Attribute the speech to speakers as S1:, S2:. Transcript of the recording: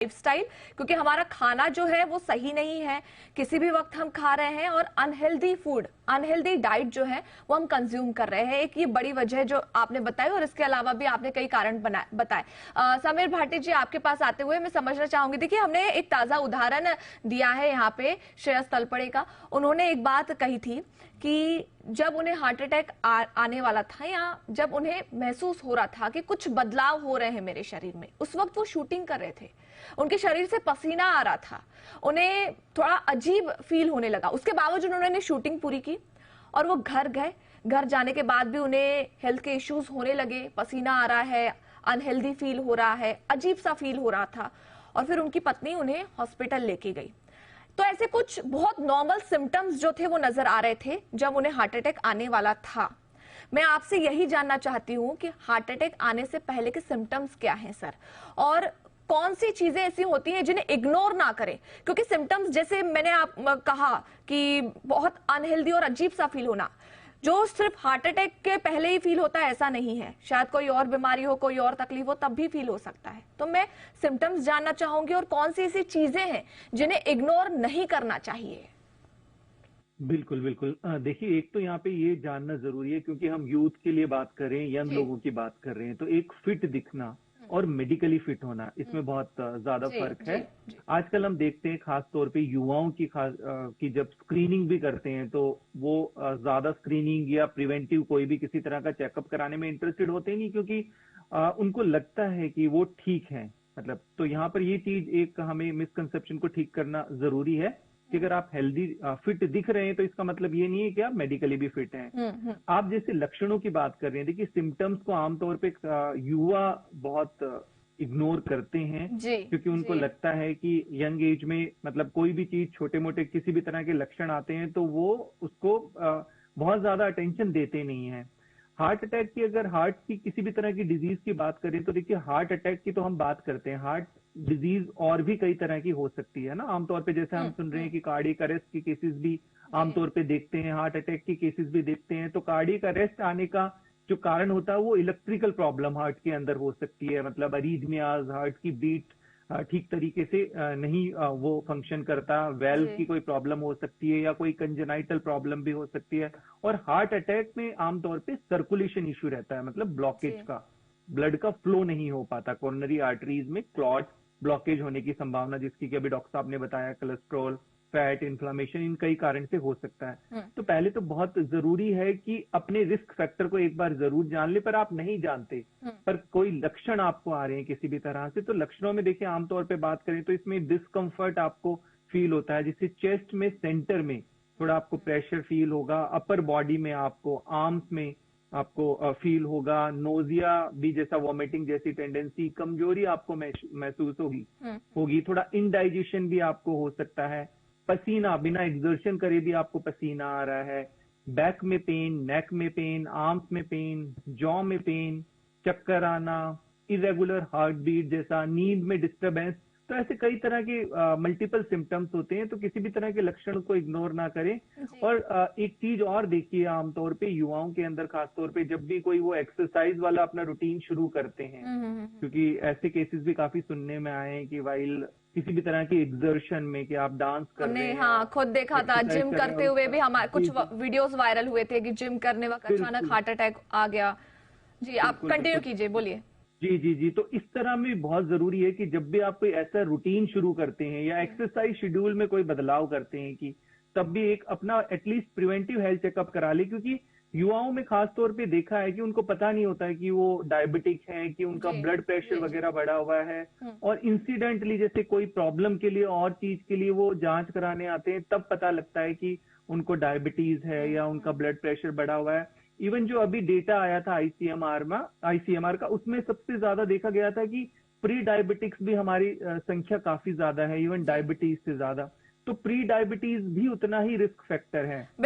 S1: Lifestyle, क्योंकि हमारा खाना जो है वो सही नहीं है, किसी भी वक्त हम खा रहे हैं और अनहेल्दी फूड, अनहेल्दी डाइट जो है वो हम कंज्यूम कर रहे हैं। एक ये बड़ी वजह जो आपने बताई, और इसके अलावा भी आपने कई कारण बताए। समीर भाटी जी, आपके पास आते हुए मैं समझना चाहूंगी, देखिए हमने एक ताजा उदाहरण दिया है यहाँ पे श्रेयस तलपड़े का। उन्होंने एक बात कही थी कि जब उन्हें हार्ट अटैक आने वाला था, या जब उन्हें महसूस हो रहा था कि कुछ बदलाव हो रहे हैं मेरे शरीर में, उस वक्त वो शूटिंग कर रहे थे, उनके शरीर से पसीना आ रहा था, उन्हें थोड़ा अजीब फील होने लगा। उसके बावजूद उन्होंने शूटिंग पूरी की और वो घर गए। घर जाने के बाद भी उन्हें हेल्थ के इश्यूज होने लगे, पसीना आ रहा है, अनहेल्दी फील हो रहा है, अजीब सा फील हो रहा था, और फिर उनकी पत्नी उन्हें हॉस्पिटल लेके गई। तो ऐसे कुछ बहुत नॉर्मल सिम्टम्स जो थे वो नजर आ रहे थे जब उन्हें हार्ट अटैक आने वाला था। मैं आपसे यही जानना चाहती हूं कि हार्ट अटैक आने से पहले के सिम्टम्स क्या हैं सर, और कौन सी चीजें ऐसी होती हैं जिन्हें इग्नोर ना करें, क्योंकि सिम्टम्स जैसे मैंने आप कहा कि बहुत अनहेल्दी और अजीब सा फील होना, जो सिर्फ हार्ट अटैक के पहले ही फील होता है ऐसा नहीं है, शायद कोई और बीमारी हो, कोई और तकलीफ हो, तब भी फील हो सकता है। तो मैं सिम्टम्स जानना चाहूंगी और कौन सी ऐसी चीजें हैं जिन्हें इग्नोर नहीं करना चाहिए।
S2: बिल्कुल बिल्कुल। देखिए, एक तो यहाँ पे ये जानना जरूरी है, क्योंकि हम यूथ के लिए बात कर रहे हैं, यंग लोगों की बात कर रहे हैं, तो एक फिट दिखना और मेडिकली फिट होना, इसमें बहुत ज्यादा फर्क है। आजकल हम देखते हैं खास तौर पे युवाओं की जब स्क्रीनिंग भी करते हैं, तो वो ज्यादा स्क्रीनिंग या प्रिवेंटिव कोई भी किसी तरह का चेकअप कराने में इंटरेस्टेड होते नहीं, क्योंकि उनको लगता है कि वो ठीक है। मतलब तो यहाँ पर ये चीज एक हमें मिसकंसेप्शन को ठीक करना जरूरी है कि अगर आप हेल्दी फिट दिख रहे हैं तो इसका मतलब ये नहीं है कि आप मेडिकली भी फिट हैं। आप जैसे लक्षणों की बात कर रहे हैं, देखिए सिम्टम्स को आमतौर पे युवा बहुत इग्नोर करते हैं, क्योंकि उनको लगता है कि यंग एज में मतलब कोई भी चीज, छोटे मोटे किसी भी तरह के लक्षण आते हैं तो वो उसको बहुत ज्यादा अटेंशन देते नहीं है। हार्ट अटैक की, अगर हार्ट की किसी भी तरह की डिजीज की बात करें तो देखिए, हार्ट अटैक की तो हम बात करते हैं, हार्ट डिजीज और भी कई तरह की हो सकती है ना। आमतौर पे जैसे हम सुन रहे हैं कि कार्डियक अरेस्ट की केसेस भी आमतौर पे देखते हैं, हार्ट अटैक की केसेस भी देखते हैं। तो कार्डियक अरेस्ट आने का जो कारण होता है वो इलेक्ट्रिकल प्रॉब्लम हार्ट के अंदर हो सकती है, मतलब अरीथमियाज, हार्ट की बीट ठीक तरीके से नहीं वो फंक्शन करता, वेल्व की कोई प्रॉब्लम हो सकती है, या कोई कंजेनाइटल प्रॉब्लम भी हो सकती है। और हार्ट अटैक में आमतौर पे सर्कुलेशन इश्यू रहता है, मतलब ब्लॉकेज का, ब्लड का फ्लो नहीं हो पाता, कोरोनरी आर्टरीज में क्लॉट ब्लॉकेज होने की संभावना, जिसकी कि अभी डॉक्टर साहब ने बताया, कोलेस्ट्रॉल, फैट, इन्फ्लामेशन, इन कई कारण से हो सकता है। तो पहले तो बहुत जरूरी है कि अपने रिस्क फैक्टर को एक बार जरूर जान ले, पर आप नहीं जानते, पर कोई लक्षण आपको आ रहे हैं किसी भी तरह से, तो लक्षणों में देखिए आमतौर पे बात करें तो इसमें डिस्कम्फर्ट आपको फील होता है, जिससे चेस्ट में, सेंटर में थोड़ा आपको प्रेशर फील होगा, अपर बॉडी में आपको, आर्म्स में आपको फील होगा, नोजिया भी जैसा वॉमिटिंग जैसी टेंडेंसी, कमजोरी आपको महसूस होगी, थोड़ा इनडाइजेशन भी आपको हो सकता है, पसीना बिना एक्सर्शन करे भी आपको पसीना आ रहा है, बैक में पेन, नेक में पेन, आर्म्स में पेन, जॉ में पेन, चक्कर आना, इरेगुलर हार्ट बीट जैसा, नींद में डिस्टरबेंस। तो ऐसे कई तरह के मल्टीपल सिम्टम्स होते हैं, तो किसी भी तरह के लक्षण को इग्नोर ना करें। और एक चीज और देखिए, आमतौर पे युवाओं के अंदर खासतौर पे जब भी कोई वो एक्सरसाइज वाला अपना रूटीन शुरू करते हैं, क्योंकि ऐसे केसेस भी काफी सुनने में आए हैं कि वाइल किसी भी तरह की एक्सर्शन में, कि आप डांस कर रहे हैं,
S1: हाँ खुद देखा था, जिम करते हुए भी हमारे कुछ वीडियोस वायरल हुए थे कि जिम करने वक्त अचानक हार्ट अटैक आ गया। जी आप कंटिन्यू कीजिए, बोलिए।
S2: जी जी जी। तो इस तरह में बहुत जरूरी है कि जब भी आप कोई ऐसा रूटीन शुरू करते हैं या एक्सरसाइज शेड्यूल में कोई बदलाव करते हैं, कि तब भी एक अपना एटलीस्ट प्रिवेंटिव हेल्थ चेकअप करा ले, क्योंकि युवाओं में खास तौर पे देखा है कि उनको पता नहीं होता है कि वो डायबिटिक है, कि उनका ब्लड प्रेशर वगैरह बढ़ा हुआ है, और इंसिडेंटली जैसे कोई प्रॉब्लम के लिए और चीज के लिए वो जांच कराने आते हैं, तब पता लगता है कि उनको डायबिटीज है या उनका ब्लड प्रेशर बढ़ा हुआ है। इवन जो अभी डेटा आया था आईसीएमआर का, उसमें सबसे ज्यादा देखा गया था कि प्री डायबिटिक्स भी हमारी संख्या काफी ज्यादा है, इवन डायबिटीज से ज्यादा। तो प्री डायबिटीज भी उतना ही रिस्क फैक्टर है।